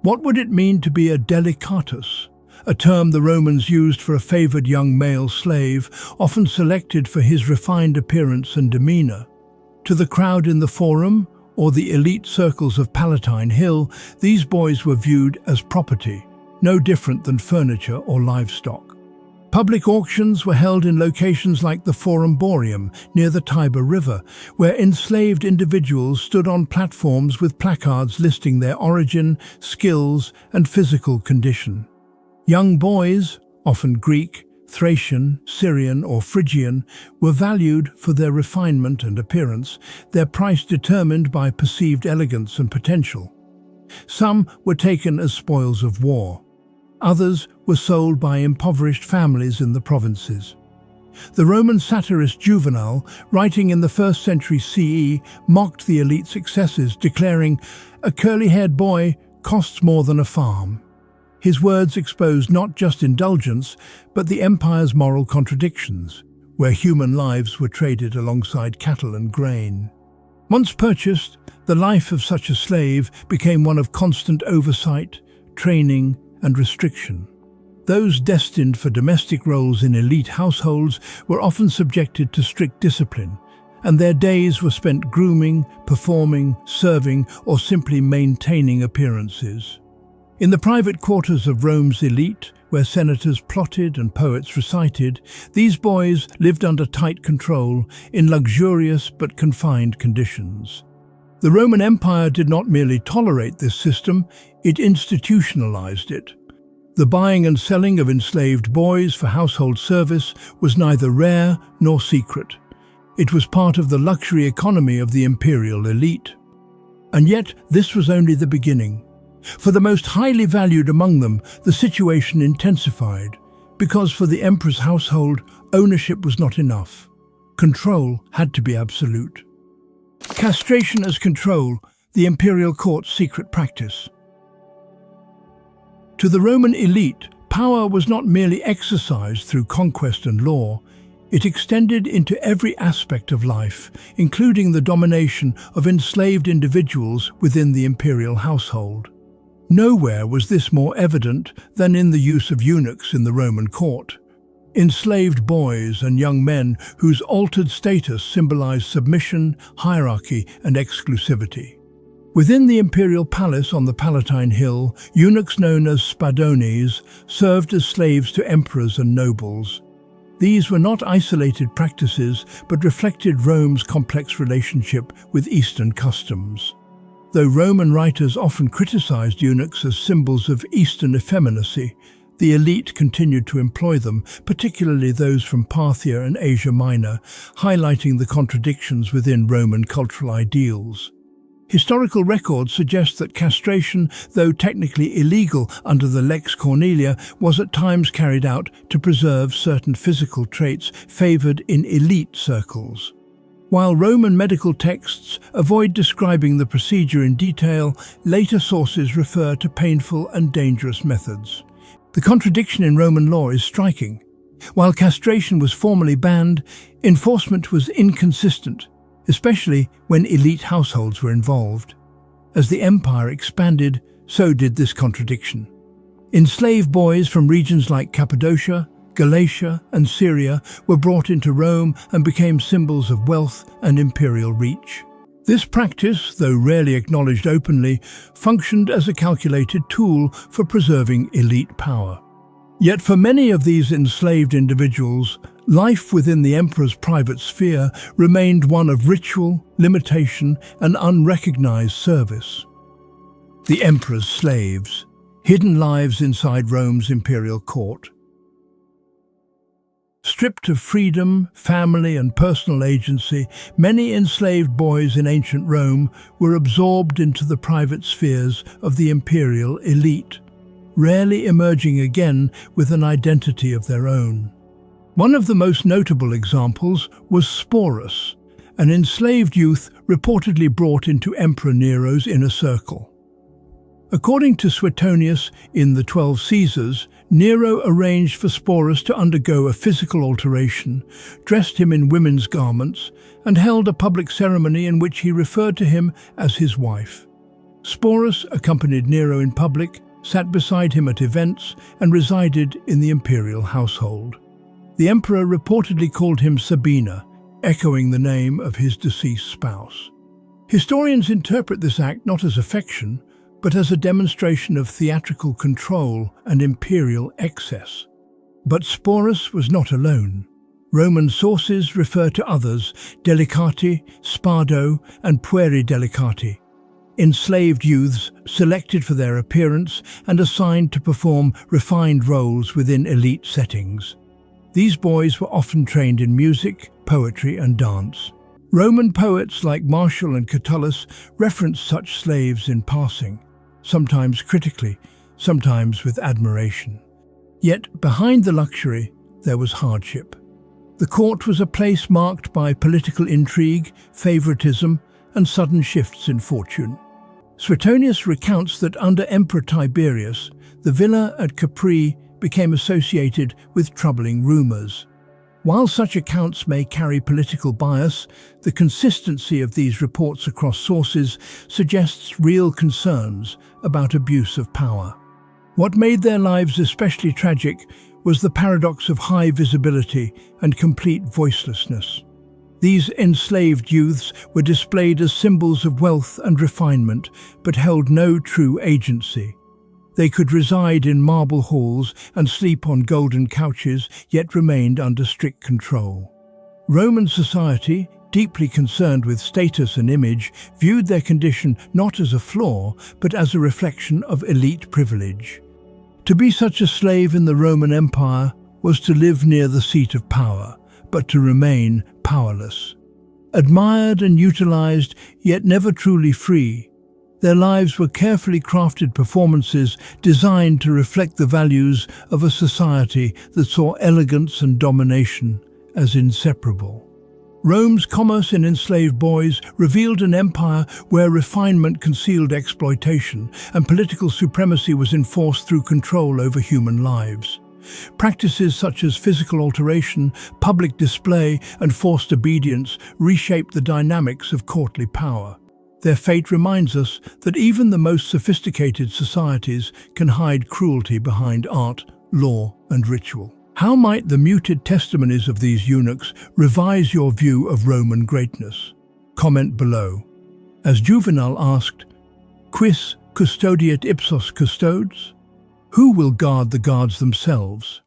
What would it mean to be a delicatus, a term the Romans used for a favored young male slave, often selected for his refined appearance and demeanor? To the crowd in the Forum, or the elite circles of Palatine Hill, these boys were viewed as property, no different than furniture or livestock. Public auctions were held in locations like the Forum Boarium near the Tiber River, where enslaved individuals stood on platforms with placards listing their origin, skills, and physical condition. Young boys, often Greek, Thracian, Syrian, or Phrygian, were valued for their refinement and appearance, their price determined by perceived elegance and potential. Some were taken as spoils of war. Others were sold by impoverished families in the provinces. The Roman satirist Juvenal, writing in the 1st century CE, mocked the elite successes, declaring, "A curly-haired boy costs more than a farm." His words exposed not just indulgence, but the empire's moral contradictions, where human lives were traded alongside cattle and grain. Once purchased, the life of such a slave became one of constant oversight, training, and restriction. Those destined for domestic roles in elite households were often subjected to strict discipline, and their days were spent grooming, performing, serving, or simply maintaining appearances. In the private quarters of Rome's elite, where senators plotted and poets recited, these boys lived under tight control in luxurious but confined conditions. The Roman Empire did not merely tolerate this system, it institutionalized it. The buying and selling of enslaved boys for household service was neither rare nor secret. It was part of the luxury economy of the imperial elite. And yet, this was only the beginning. For the most highly valued among them, the situation intensified, because for the emperor's household, ownership was not enough. Control had to be absolute. Castration as control, the imperial court's secret practice. To the Roman elite, power was not merely exercised through conquest and law, it extended into every aspect of life, including the domination of enslaved individuals within the imperial household. Nowhere was this more evident than in the use of eunuchs in the Roman court. Enslaved boys and young men whose altered status symbolized submission, hierarchy, and exclusivity. Within the imperial palace on the Palatine Hill, eunuchs known as spadones served as slaves to emperors and nobles. These were not isolated practices, but reflected Rome's complex relationship with Eastern customs. Though Roman writers often criticized eunuchs as symbols of Eastern effeminacy, the elite continued to employ them, particularly those from Parthia and Asia Minor, highlighting the contradictions within Roman cultural ideals. Historical records suggest that castration, though technically illegal under the Lex Cornelia, was at times carried out to preserve certain physical traits favored in elite circles. While Roman medical texts avoid describing the procedure in detail, later sources refer to painful and dangerous methods. The contradiction in Roman law is striking. While castration was formally banned, enforcement was inconsistent, especially when elite households were involved. As the empire expanded, so did this contradiction. Enslaved boys from regions like Cappadocia, Galatia, and Syria were brought into Rome and became symbols of wealth and imperial reach. This practice, though rarely acknowledged openly, functioned as a calculated tool for preserving elite power. Yet for many of these enslaved individuals, life within the emperor's private sphere remained one of ritual, limitation, and unrecognized service. The emperor's slaves, hidden lives inside Rome's imperial court. Stripped of freedom, family, and personal agency, many enslaved boys in ancient Rome were absorbed into the private spheres of the imperial elite, rarely emerging again with an identity of their own. One of the most notable examples was Sporus, an enslaved youth reportedly brought into Emperor Nero's inner circle. According to Suetonius in the 12 Caesars, Nero arranged for Sporus to undergo a physical alteration, dressed him in women's garments, and held a public ceremony in which he referred to him as his wife. Sporus accompanied Nero in public, sat beside him at events, and resided in the imperial household. The emperor reportedly called him Sabina, echoing the name of his deceased spouse. Historians interpret this act not as affection, but as a demonstration of theatrical control and imperial excess. But Sporus was not alone. Roman sources refer to others, delicati, spardo, and pueri delicati, enslaved youths selected for their appearance and assigned to perform refined roles within elite settings. These boys were often trained in music, poetry, and dance. Roman poets like Martial and Catullus reference such slaves in passing, sometimes critically, sometimes with admiration. Yet behind the luxury, there was hardship. The court was a place marked by political intrigue, favoritism, and sudden shifts in fortune. Suetonius recounts that under Emperor Tiberius, the villa at Capri became associated with troubling rumors. While such accounts may carry political bias, the consistency of these reports across sources suggests real concerns about abuse of power. What made their lives especially tragic was the paradox of high visibility and complete voicelessness. These enslaved youths were displayed as symbols of wealth and refinement, but held no true agency. They could reside in marble halls and sleep on golden couches, yet remained under strict control. Roman society, deeply concerned with status and image, viewed their condition not as a flaw, but as a reflection of elite privilege. To be such a slave in the Roman Empire was to live near the seat of power, but to remain powerless. Admired and utilized, yet never truly free, their lives were carefully crafted performances designed to reflect the values of a society that saw elegance and domination as inseparable. Rome's commerce in enslaved boys revealed an empire where refinement concealed exploitation and political supremacy was enforced through control over human lives. Practices such as physical alteration, public display, and forced obedience reshaped the dynamics of courtly power. Their fate reminds us that even the most sophisticated societies can hide cruelty behind art, law, and ritual. How might the muted testimonies of these eunuchs revise your view of Roman greatness? Comment below. As Juvenal asked, "Quis custodiet ipsos custodes?" Who will guard the guards themselves?